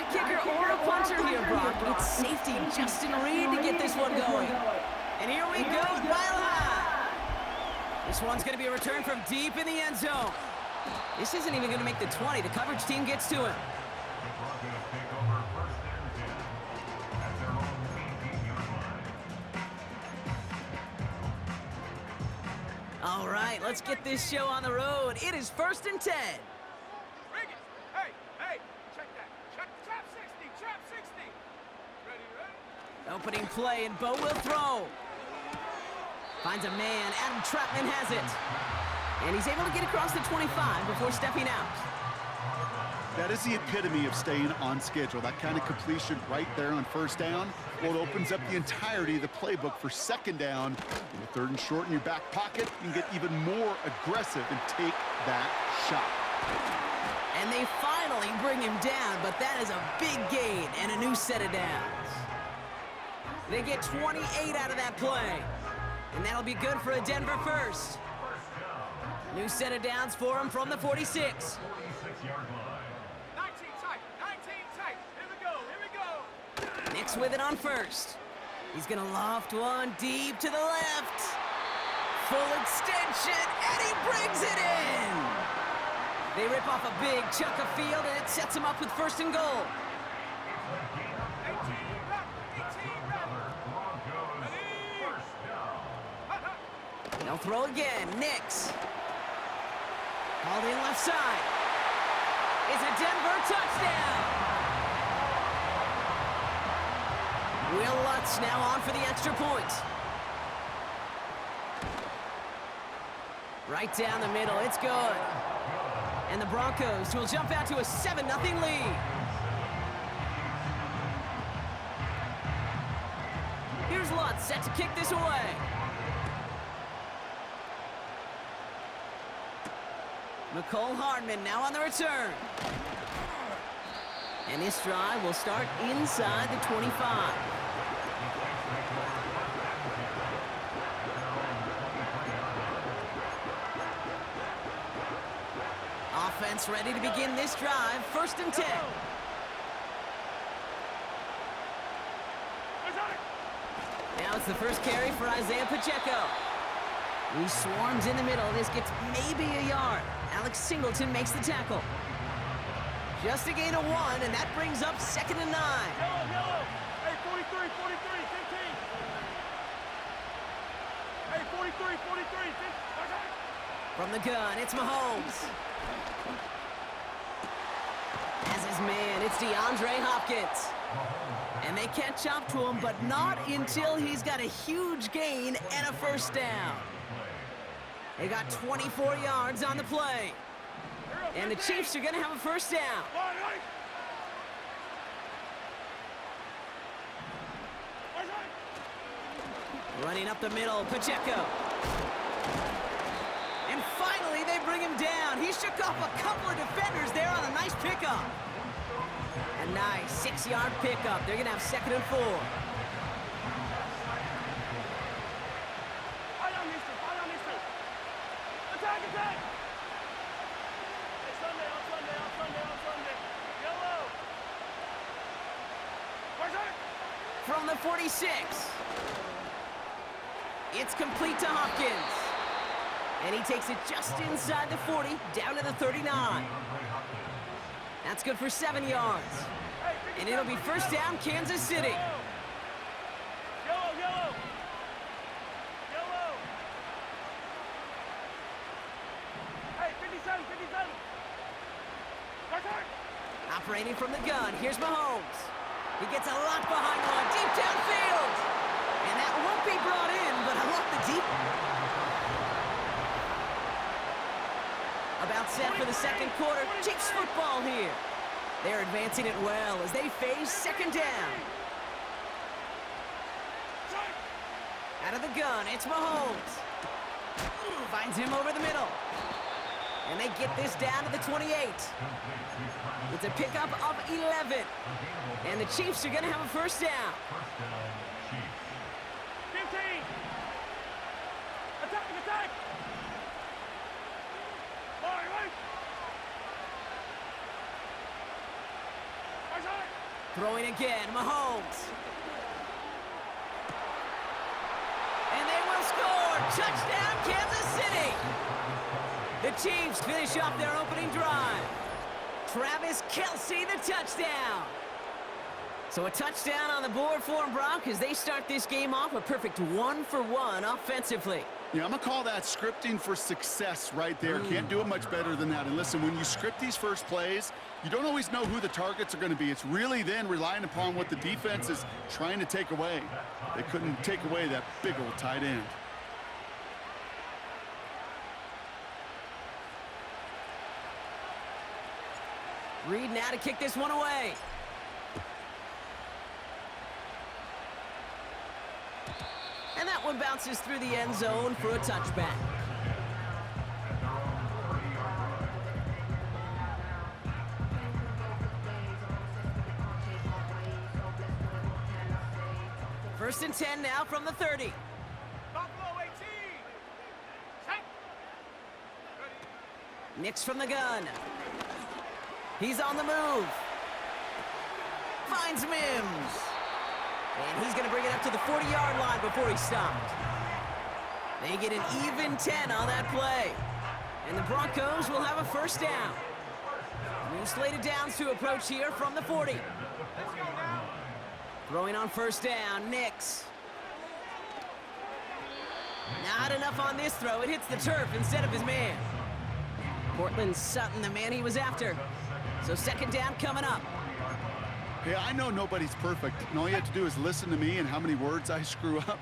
a kicker or a punter here, Brock. It's safety Justin Reed to get this one going. And here we go, Mile High. This one's going to be a return from deep in the end zone. This isn't even going to make the 20. The coverage team gets to him. All right, let's get this show on the road. It is 1st and 10. Hey, check that. Trap 60. Ready? Opening play, and Bo will throw. Finds a man. Adam Trapman has it. And he's able to get across the 25 before stepping out. That is the epitome of staying on schedule. That kind of completion right there on 1st down. Well, it opens up the entirety of the playbook for 2nd down. With 3rd and short in your back pocket, you can get even more aggressive and take that shot. And they finally bring him down, but that is a big gain and a new set of downs. They get 28 out of that play. And that'll be good for a Denver first. New set of downs for him from the 46. 19 tight. Here we go. Nix with it on 1st. He's gonna loft one deep to the left. Full extension, and he brings it in. They rip off a big chunk of field, and it sets him up with 1st and goal. 18 They'll throw again. Nix. Called in left side. It's a Denver touchdown. Will Lutz now on for the extra point. Right down the middle. It's good. And the Broncos will jump out to a 7-0 lead. Here's Lutz set to kick this away. McCole Hardman now on the return. And this drive will start inside the 25. Offense ready to begin this drive. 1st and 10. Now it's the first carry for Isaiah Pacheco. He swarms in the middle. This gets maybe a yard. Alex Singleton makes the tackle. Just a gain of 1, and that brings up 2nd and 9. Yellow. Hey, 43, 15. Hey, 43, 15. From the gun, it's Mahomes. As his man, it's DeAndre Hopkins. And they catch up to him, but not until he's got a huge gain and a 1st down. They got 24 yards on the play. And the Chiefs are going to have a 1st down. Running up the middle, Pacheco. And finally, they bring him down. He shook off a couple of defenders there on a nice pickup. A nice 6-yard pickup. They're going to have 2nd and 4. Attack! Hey, Sunday. Yellow. From the 46. It's complete to Hopkins. And he takes it just inside the 40, down to the 39. That's good for 7 yards. And it'll be 1st down, Kansas City. Yellow. Hey, 57. Operating from the gun, here's Mahomes. He gets a lot behind one, deep downfield. And that won't be brought in, but I love the deep. About set for the 2nd quarter. Chiefs football here. They're advancing it well as they face 2nd down. Out of the gun, it's Mahomes. Finds him over the middle. And they get this down to the 28. It's a pickup of 11. And the Chiefs are going to have a 1st down. 15. Attack. All right. Throwing again, Mahomes. And they will score! Touchdown, Kansas City! The Chiefs finish off their opening drive. Travis Kelce, the touchdown. So a touchdown on the board for them, Brock, as they start this game off a perfect 1-for-1 offensively. Yeah, I'm going to call that scripting for success right there. Can't do it much better than that. And listen, when you script these first plays, you don't always know who the targets are going to be. It's really then relying upon what the defense is trying to take away. They couldn't take away that big old tight end. Reed now to kick this one away. And that one bounces through the end zone for a touchback. First and 10 now from the 30. Buffalo 18. Set. Nix from the gun. He's on the move. Finds Mims. And he's going to bring it up to the 40-yard line before he stopped. They get an even 10 on that play. And the Broncos will have a first down. New slated downs to approach here from the 40. Let's go now. Throwing on first down, Nix. Not enough on this throw. It hits the turf instead of his man. Cortland Sutton, the man he was after. So second down coming up. Hey, I know nobody's perfect, and all you have to do is listen to me and how many words I screw up.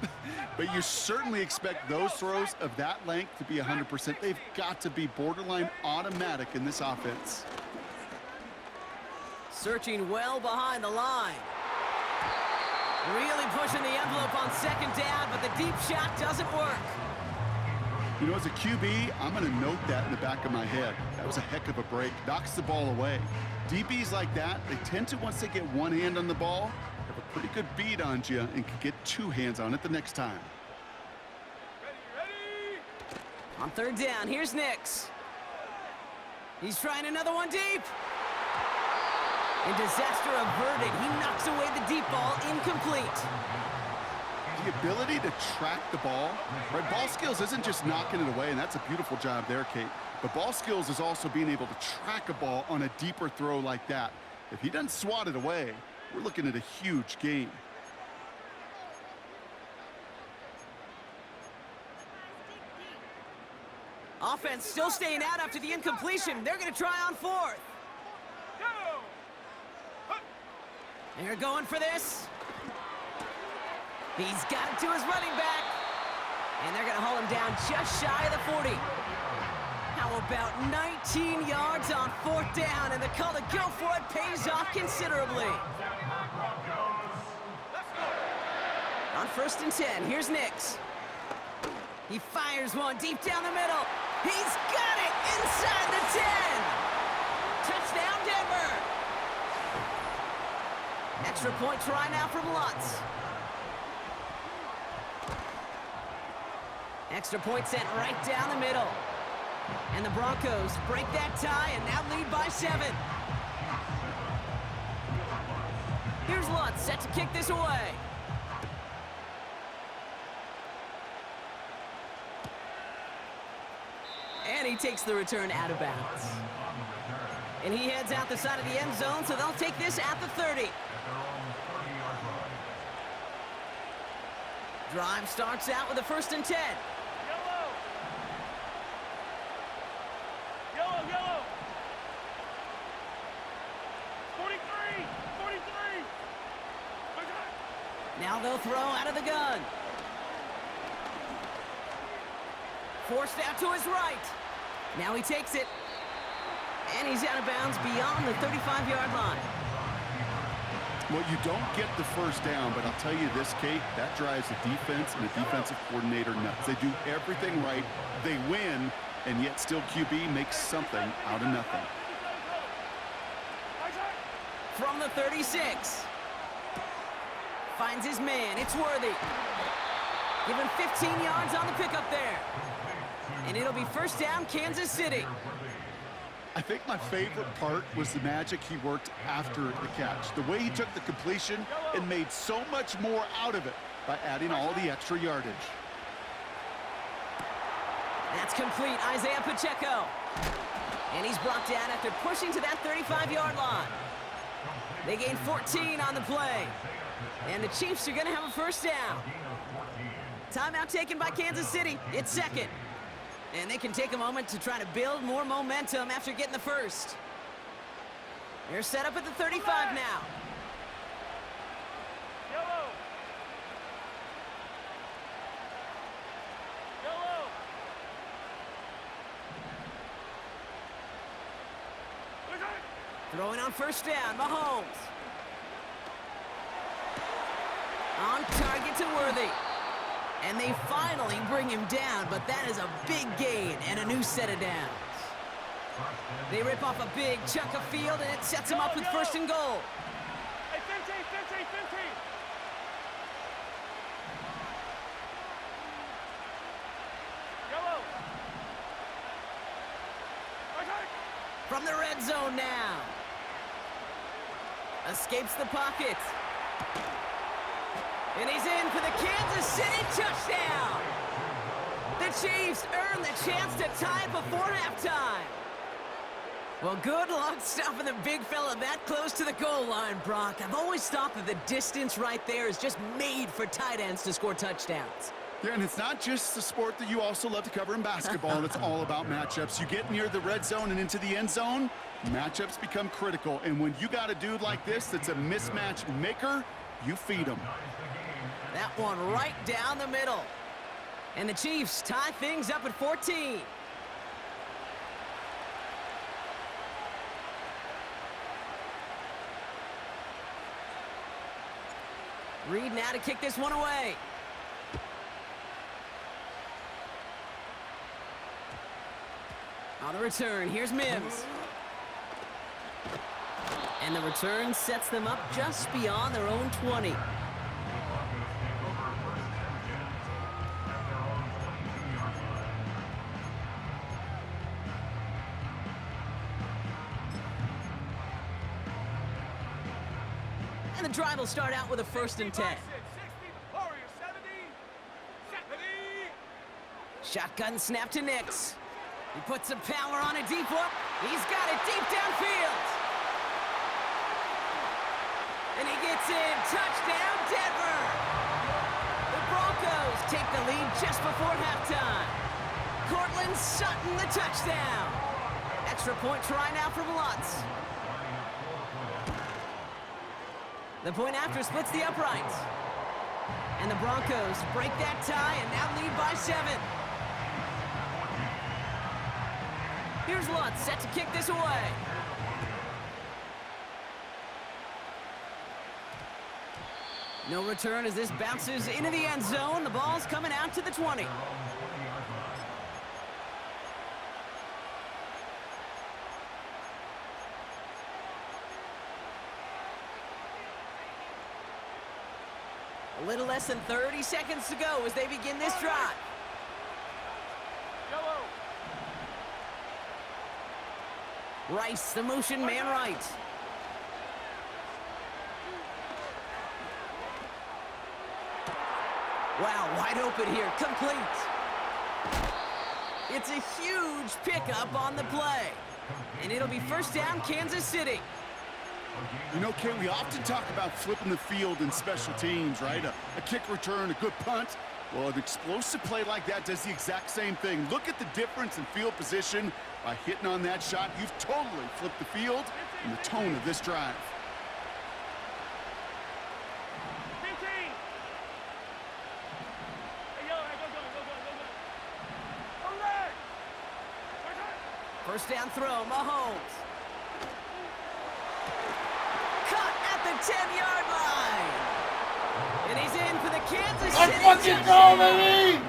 But you certainly expect those throws of that length to be 100%. They've got to be borderline automatic in this offense. Searching well behind the line. Really pushing the envelope on second down, but the deep shot doesn't work. You know, as a QB, I'm going to note that in the back of my head. That was a heck of a break. Knocks the ball away. DBs like that, they tend to, once they get one hand on the ball, have a pretty good beat on you and can get two hands on it the next time. Ready. On third down, here's Nix. He's trying another one deep. And disaster averted. He knocks away the deep ball, incomplete. The ability to track the ball, right? Ball skills isn't just knocking it away, and that's a beautiful job there, Kate. But ball skills is also being able to track a ball on a deeper throw like that. If he doesn't swat it away, we're looking at a huge gain. Offense still staying out after the incompletion. They're going to try on fourth. Go. They're going for this. He's got it to his running back. And they're going to haul him down just shy of the 40. How about 19 yards on fourth down, and the call to go for it pays off considerably. On first and 10, here's Nix. He fires one deep down the middle. He's got it inside the 10. Touchdown, Denver. Extra point try now from Lutz. Extra point sent right down the middle. And the Broncos break that tie and now lead by 7. Here's Lutz set to kick this away. And he takes the return out of bounds. And he heads out the side of the end zone, so they'll take this at the 30. Drive starts out with a first and 10. Yellow. 43. Now they'll throw out of the gun. Forced out to his right. Now he takes it. And he's out of bounds beyond the 35-yard line. Well, you don't get the first down, but I'll tell you this, Kate, that drives the defense and the defensive coordinator nuts. They do everything right. They win, and yet still QB makes something out of nothing. From the 36. Finds his man. It's Worthy. Give him 15 yards on the pickup there. And it'll be first down, Kansas City. I think my favorite part was the magic he worked after the catch. The way he took the completion and made so much more out of it by adding all the extra yardage. That's complete, Isaiah Pacheco. And he's brought down after pushing to that 35-yard line. They gain 14 on the play. And the Chiefs are going to have a first down. Timeout taken by Kansas City. It's second. And they can take a moment to try to build more momentum after getting the first. They're set up at the 35 now. Yellow. Yellow. Throwing on first down, Mahomes. On target to Worthy. And they finally bring him down, but that is a big gain and a new set of downs. They rip off a big chunk of field, and it sets them up with first and goal. Hey, 15, 15, 15. Yellow. Okay. From the red zone now. Escapes the pocket. And he's in for the Kansas City touchdown. The Chiefs earn the chance to tie before halftime. Well, good luck stopping the big fella that close to the goal line, Brock. I've always thought that the distance right there is just made for tight ends to score touchdowns. Yeah, and it's not just the sport that you also love to cover in basketball. It's all about matchups. You get near the red zone and into the end zone, matchups become critical. And when you got a dude like this that's a mismatch maker, you feed him. That one right down the middle. And the Chiefs tie things up at 14. Reed now to kick this one away. On the return, here's Mims. And the return sets them up just beyond their own 20. And the drive will start out with a 1st and 10. 60, Warriors 70. Shotgun snap to Nix. He puts some power on a deep look. He's got it deep downfield. And he gets in. Touchdown, Denver. The Broncos take the lead just before halftime. Cortland Sutton, the touchdown. Extra point try now from Lutz. The point after splits the uprights. And the Broncos break that tie and now lead by 7. Here's Lutz set to kick this away. No return as this bounces into the end zone. The ball's coming out to the 20. A little less than 30 seconds to go as they begin this drive. Yellow. Rice, the motion man right. Wow, wide open here, complete. It's a huge pickup on the play. And it'll be first down, Kansas City. You know, Ken, we often talk about flipping the field in special teams, right? A kick return, a good punt. Well, an explosive play like that does the exact same thing. Look at the difference in field position. By hitting on that shot, you've totally flipped the field and the tone of this drive. 15. Hey, yellow, hey, go. All right. First down throw, Mahomes. Cut at the 10-yard line. And he's in for the Kansas City touchdown. Baby!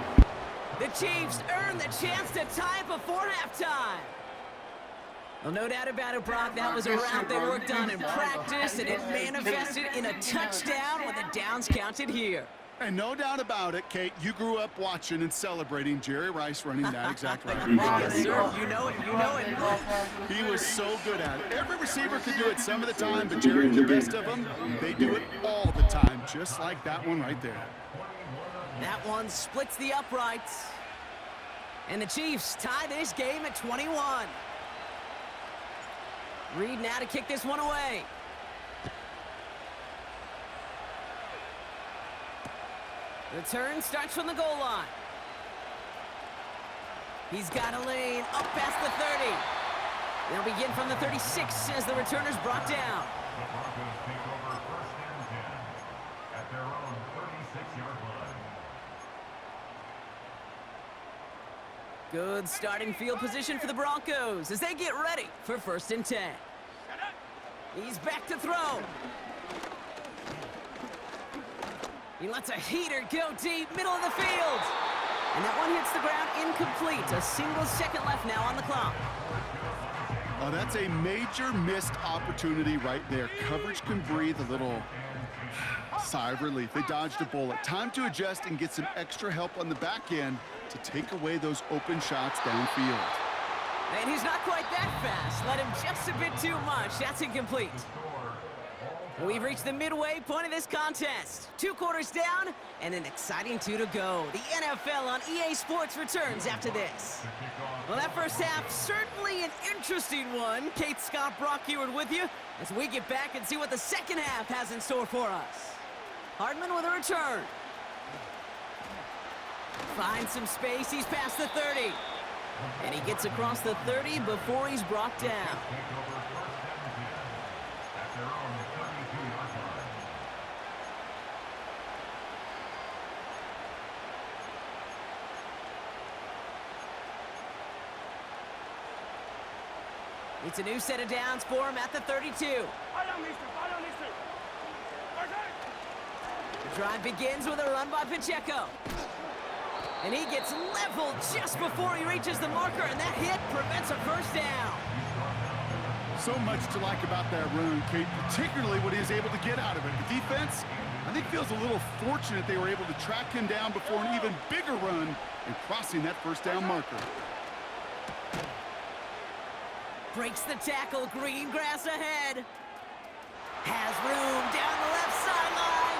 The Chiefs earn the chance to tie before halftime. Well, no doubt about it, Brock. That was a route they worked on in practice, and it manifested in a touchdown when the downs counted here. And no doubt about it, Kate, you grew up watching and celebrating Jerry Rice running that exact route. Yes, sir. You know it. You know it. He was so good at it. Every receiver could do it some of the time, but Jerry and the best of them, they do it all the time, just like that one right there. That one splits the uprights. And the Chiefs tie this game at 21. Reed now to kick this one away. The turn starts from the goal line. He's got a lane up past the 30. They'll begin from the 36 as the returner's brought down. The Broncos take over first and 10 at their own 36-yard line. Good starting field position for the Broncos as they get ready for first and 10. He's back to throw. He lets a heater go deep, middle of the field. And that one hits the ground incomplete. A single second left now on the clock. Oh, that's a major missed opportunity right there. Coverage can breathe a little sigh of relief. They dodged a bullet. Time to adjust and get some extra help on the back end to take away those open shots downfield. And he's not quite that fast. Let him just a bit too much. That's incomplete. We've reached the midway point of this contest. 2 quarters down and an exciting 2 to go. The NFL on EA Sports returns after this. Well, that first half, certainly an interesting one. Kate, Scott, Brock Ewart with you as we get back and see what the second half has in store for us. Hardman with a return. Finds some space. He's past the 30. And he gets across the 30 before he's brought down. It's a new set of downs for him at the 32. The drive begins with a run by Pacheco. And he gets leveled just before he reaches the marker, and that hit prevents a first down. So much to like about that run, Kate, particularly what he was able to get out of it. The defense, I think, feels a little fortunate they were able to track him down before an even bigger run and crossing that first down marker. Breaks the tackle, green grass ahead. Has room down the left sideline.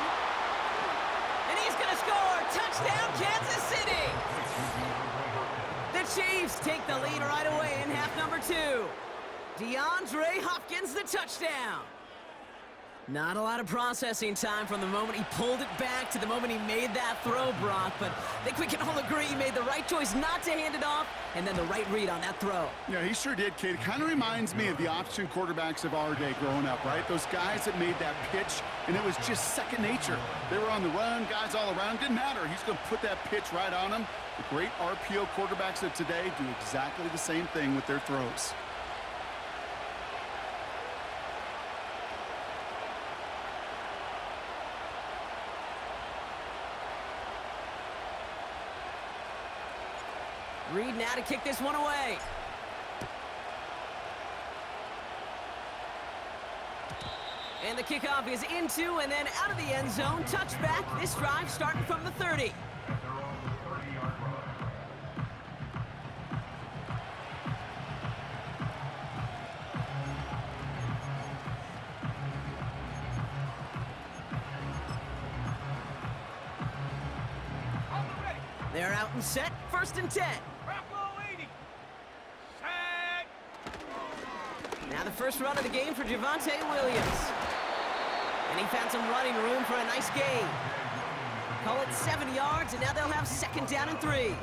And he's gonna score, touchdown Kansas City. The Chiefs take the lead right away in half number 2. DeAndre Hopkins, the touchdown. Not a lot of processing time from the moment he pulled it back to the moment he made that throw, Brock. But I think we can all agree he made the right choice not to hand it off, and then the right read on that throw. Yeah, he sure did, Kate. It kind of reminds me of the option quarterbacks of our day growing up, right? Those guys that made that pitch, and it was just second nature. They were on the run, guys all around. Didn't matter. He's going to put that pitch right on them. The great RPO quarterbacks of today do exactly the same thing with their throws. Reed now to kick this one away. And the kickoff is into and then out of the end zone. Touchback. This drive starting from the 30. They're out and set. First and 10. Now the first run of the game for Javonte Williams. And he found some running room for a nice gain. Call it 7 yards, and now they'll have second down and 3.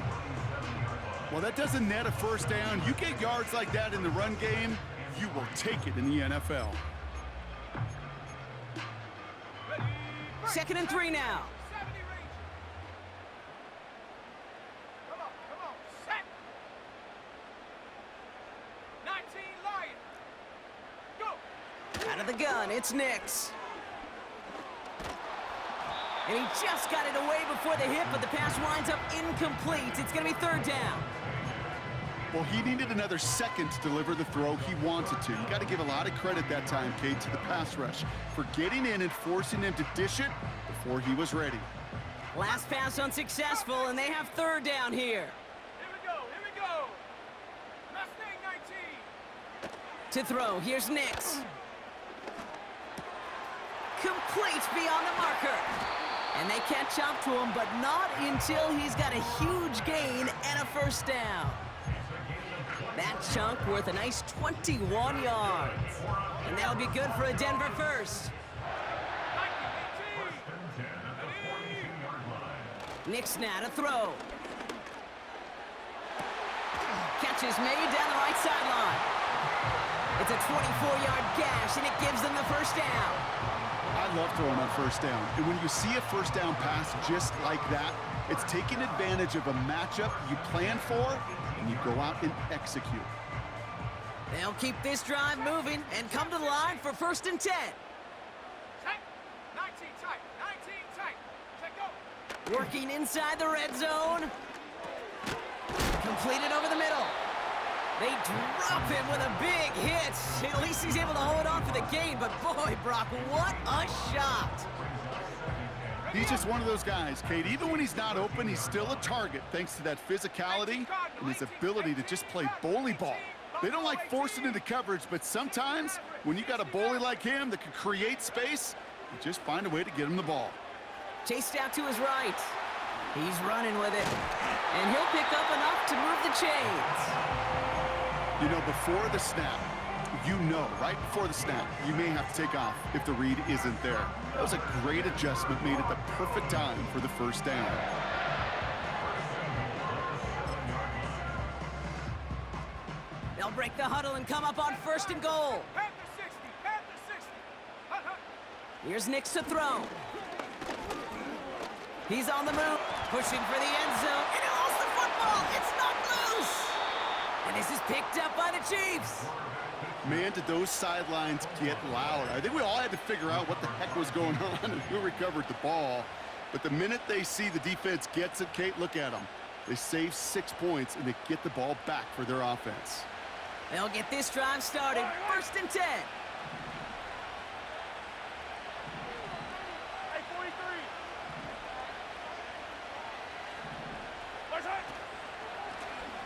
Well, that doesn't net a first down. You get yards like that in the run game, you will take it in the NFL. Second and 3 now. Out of the gun, it's Nix. And he just got it away before the hit, but the pass winds up incomplete. It's going to be third down. Well, he needed another second to deliver the throw he wanted to. You got to give a lot of credit that time, Kate, to the pass rush for getting in and forcing him to dish it before he was ready. Last pass unsuccessful, and they have third down here. Here we go, here we go. Mustang 19. To throw, here's Nix. Complete beyond the marker. And they catch up to him, but not until he's got a huge gain and a first down. That chunk worth a nice 21 yards. And that'll be good for a Denver first. Nix now to throw. Catch is made down the right sideline. It's a 24-yard gash, and it gives them the first down. I love throwing on first down. And when you see a first down pass just like that, it's taking advantage of a matchup you plan for, and you go out and execute. They'll keep this drive moving and come to the line for 1st and 10. Tight. 19 tight. 19 tight. Check go. Working inside the red zone. Completed over the middle. They drop him with a big hit. At least he's able to hold on for the gain, but boy, Brock, what a shot. He's just one of those guys, Kate. Even when he's not open, he's still a target thanks to that physicality and his ability to just play bully ball. They don't like forcing into coverage, but sometimes when you got a bully like him that can create space, you just find a way to get him the ball. Chased out to his right. He's running with it. And he'll pick up enough to move the chains. You know, before the snap, right before the snap, you may have to take off if the read isn't there. That was a great adjustment made at the perfect time for the first down. They'll break the huddle and come up on 1st and goal. Panther 60. Panther 60. Hut, hut. Here's Nix to throw. He's on the move, pushing for the end zone, and he lost the football. It's knocked loose. And this is picked up by the Chiefs. Man, did those sidelines get loud. I think we all had to figure out what the heck was going on and who recovered the ball. But the minute they see the defense gets it, Kate, look at them. They save 6 points, and they get the ball back for their offense. They'll get this drive started. 1st and 10. Hey, 43. Where's that?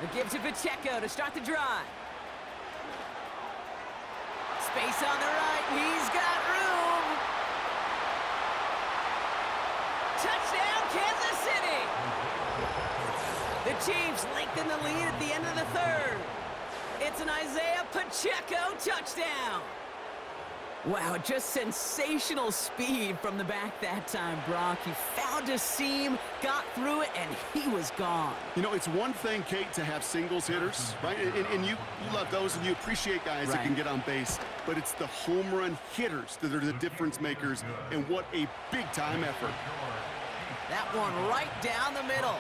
It gives to Pacheco to start the drive. Space on the right. He's got room. Touchdown, Kansas City. The Chiefs lengthen the lead at the end of the 3rd. It's an Isaiah Pacheco touchdown. Wow, just sensational speed from the back that time, Brock. He found a seam, got through it, and he was gone. You know, it's one thing, Kate, to have singles hitters, right? And you love those, and you appreciate guys that can get on base. But it's the home run hitters that are the difference makers, and what a big-time effort. That one right down the middle.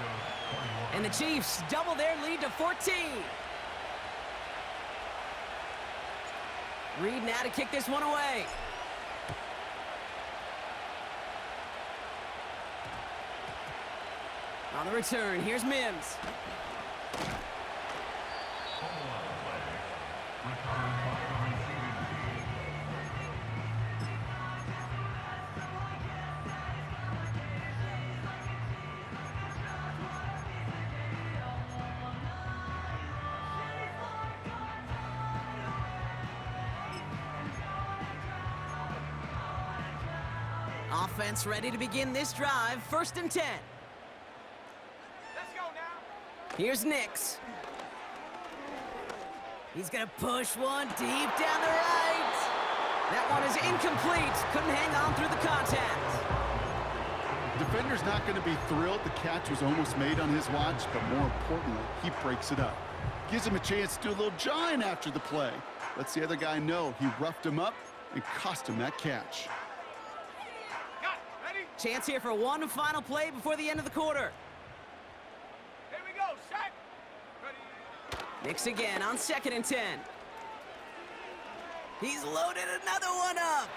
And the Chiefs double their lead to 14. Reed now to kick this one away. On the return, here's Mims. Offense ready to begin this drive. 1st and 10. Let's go now. Here's Nix. He's going to push one deep down the right. That one is incomplete. Couldn't hang on through the contact. Defender's not going to be thrilled the catch was almost made on his watch, but more importantly, he breaks it up. Gives him a chance to do a little jawing after the play. Lets the other guy know he roughed him up and cost him that catch. Chance here for one final play before the end of the quarter. Here we go, Shaq. Ready. Nix again on 2nd and 10. He's loaded another one up.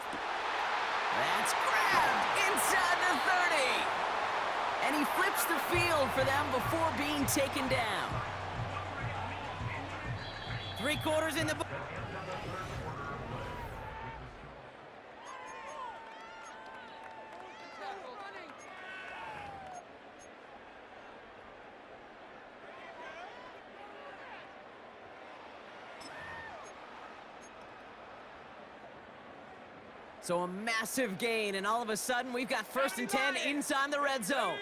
That's grabbed inside the 30. And he flips the field for them before being taken down. 3 quarters in the book. So a massive gain, and all of a sudden, we've got 1st and 10 inside the red zone.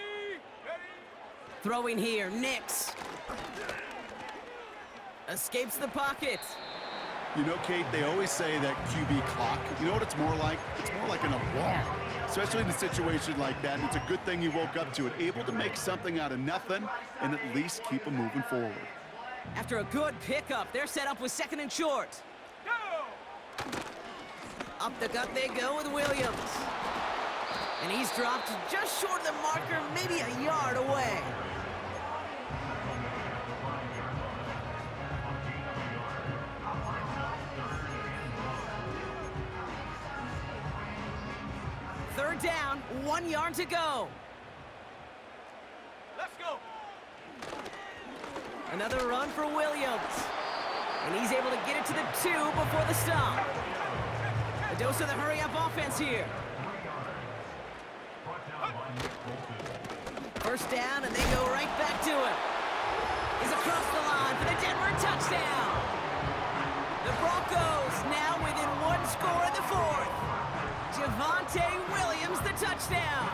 Throwing here, Nix. Escapes the pocket. You know, Kate, they always say that QB clock, you know what it's more like? It's more like an alarm, especially in a situation like that. And it's a good thing you woke up to it, able to make something out of nothing and at least keep them moving forward. After a good pickup, they're set up with 2nd and short. Up the gut they go with Williams. And he's dropped just short of the marker, maybe a yard away. Third down, 1 yard to go. Let's go. Another run for Williams. And he's able to get it to the 2 before the stop. A dose of the hurry-up offense here. First down, and they go right back to him. He's across the line for the Denver touchdown. The Broncos now within 1 score in the 4th. Javonte Williams, the touchdown.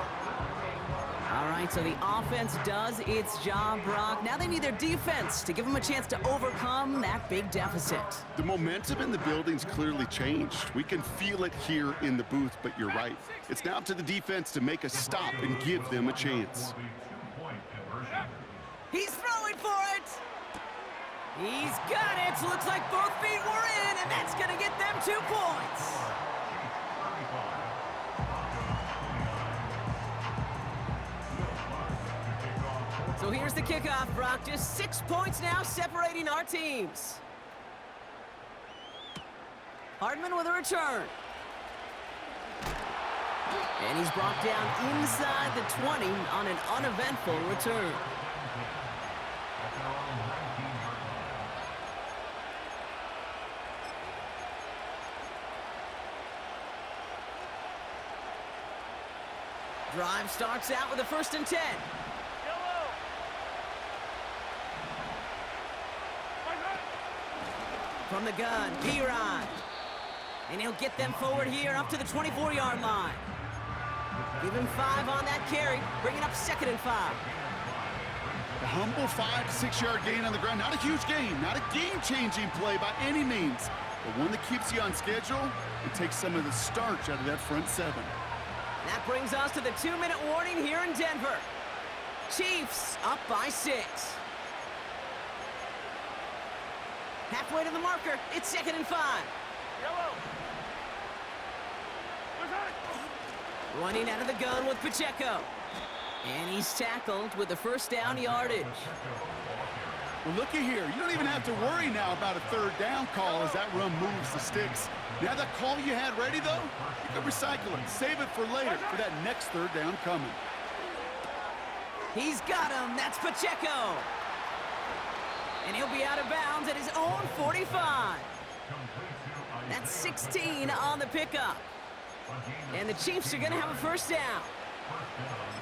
All right, so the offense does its job, Brock. Now they need their defense to give them a chance to overcome that big deficit. The momentum in the building's clearly changed. We can feel it here in the booth, but you're right. It's now up to the defense to make a stop and give them a chance. He's throwing for it. He's got it. Looks like both feet were in, and that's going to get them 2 points. So here's the kickoff, Brock. Just 6 points now separating our teams. Hardman with a return. And he's brought down inside the 20 on an uneventful return. Drive starts out with a 1st and 10. From the gun, P-Rod. And he'll get them forward here up to the 24-yard line. Give him 5 on that carry, bringing up 2nd and 5. A humble 5 to 6 yard gain on the ground. Not a huge gain, not a game-changing play by any means, but one that keeps you on schedule and takes some of the starch out of that front 7. That brings us to the 2-minute warning here in Denver. Chiefs up by 6. Halfway to the marker, it's 2nd and 5. Yellow. Running out of the gun with Pacheco. And he's tackled with the 1st down yardage. Well, looky here. You don't even have to worry now about a 3rd down call as that run moves the sticks. Now that call you had ready, though, you can recycle it. Save it for later for that next 3rd down coming. He's got him. That's Pacheco. And he'll be out of bounds at his own 45. That's 16 on the pickup. And the Chiefs are going to have a 1st down.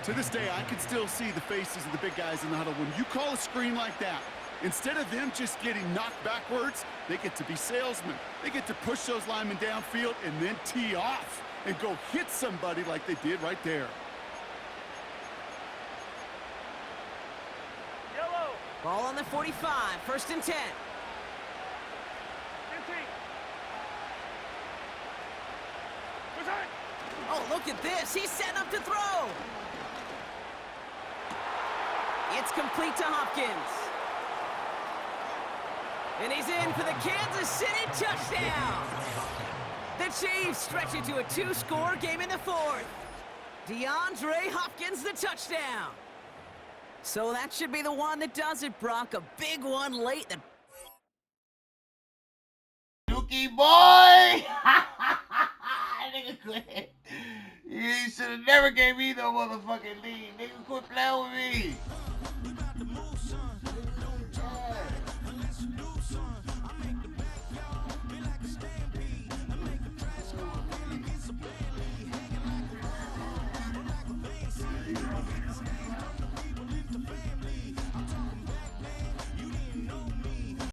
To this day, I can still see the faces of the big guys in the huddle. When you call a screen like that, instead of them just getting knocked backwards, they get to be salesmen. They get to push those linemen downfield and then tee off and go hit somebody like they did right there. Yellow. Ball on the 45, 1st and 10. 15. Oh, look at this. He's setting up to throw. It's complete to Hopkins. And he's in for the Kansas City touchdown. The Chiefs stretch it to a 2-score game in the 4th. DeAndre Hopkins, the touchdown. So that should be the one that does it, Brock. A big one late. Dookie boy! Nigga quit. You should have never gave me no motherfucking lead. Nigga quit playing with me.